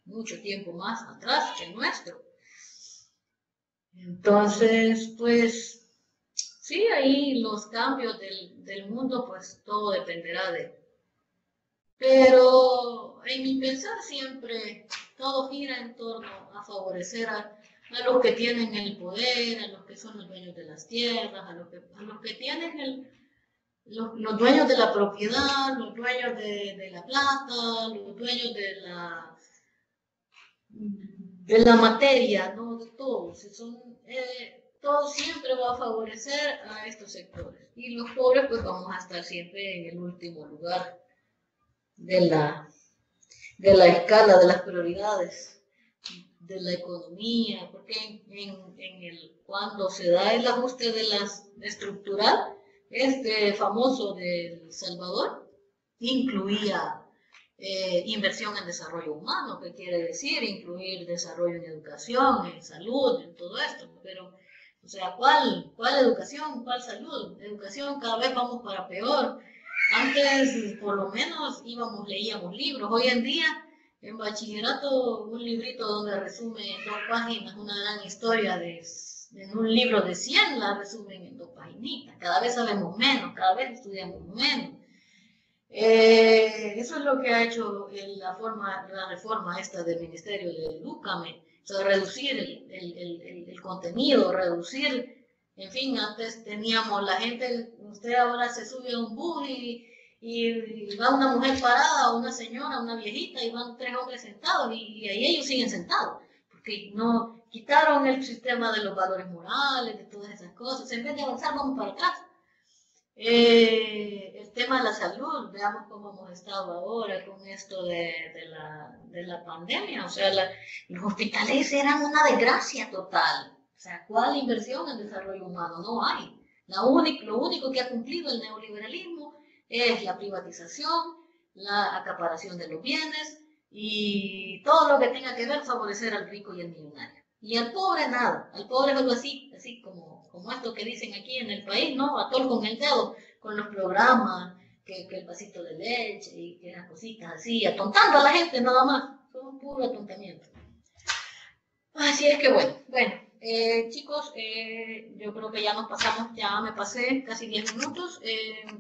mucho tiempo más atrás que el nuestro. Entonces, pues, sí, ahí los cambios del mundo, pues todo dependerá de. Pero en mi pensar siempre todo gira en torno a favorecer a los que tienen el poder, a los que son los dueños de las tierras, a los que tienen los dueños de la propiedad, los dueños de la plata, los dueños de la materia, ¿no? De todos. Todo siempre va a favorecer a estos sectores. Y los pobres pues vamos a estar siempre en el último lugar de la escala, de las prioridades, de la economía, porque cuando se da el ajuste estructural, este famoso de El Salvador incluía inversión en desarrollo humano, que quiere decir incluir desarrollo en educación, en salud, en todo esto, pero, o sea, ¿cuál educación, cuál salud? Educación cada vez vamos para peor. Antes, por lo menos, leíamos libros. Hoy en día, en bachillerato, un librito donde resume en 2 páginas una gran historia en un libro de 100 la resumen en 2 paginitas. Cada vez sabemos menos, cada vez estudiamos menos. Eso es lo que ha hecho la reforma esta del Ministerio de Edúcame, o sea, reducir el contenido, reducir, en fin, antes teníamos la gente, usted ahora se sube a un bus y va una mujer parada, una señora, una viejita, y van 3 hombres sentados, y ahí ellos siguen sentados, porque no quitaron el sistema de los valores morales, de todas esas cosas, en vez de avanzar, vamos para atrás. El tema de la salud, veamos cómo hemos estado ahora con esto de la pandemia. O sea, los hospitales eran una desgracia total. O sea, ¿cuál inversión en desarrollo humano? No hay. Lo único que ha cumplido el neoliberalismo es la privatización, la acaparación de los bienes y todo lo que tenga que ver favorecer al rico y al millonario. Y al pobre nada, al pobre es algo así como esto que dicen aquí en el país, ¿no? Atol con el dedo, con los programas, que el vasito de leche y que las cositas así, atontando a la gente nada más, son puro atontamiento. Así es que bueno, chicos, yo creo que ya me pasé casi 10 minutos,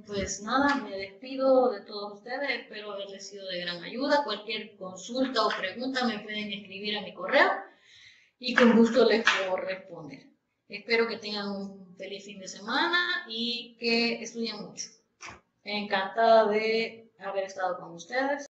pues nada, me despido de todos ustedes, espero haberles sido de gran ayuda, cualquier consulta o pregunta me pueden escribir a mi correo y con gusto les puedo responder. Espero que tengan un feliz fin de semana y que estudien mucho. Encantada de haber estado con ustedes.